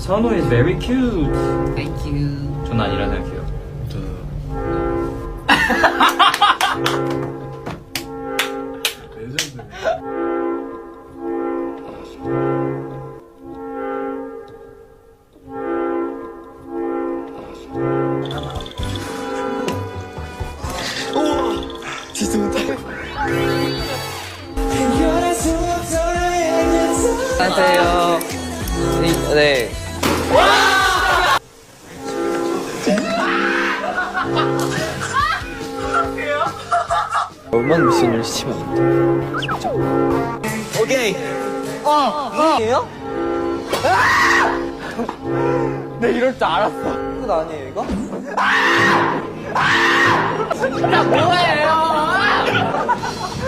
선우 is very cute. Thank you. 전 아니라 생각해요. 레전드. 안녕하세요. 네. 얼마나 미션을 시키면 안 돼. 진짜. 오케이. 이에요? 네, 이럴 줄 알았어. 끝 아니에요, 이거? 진짜 뭐예요?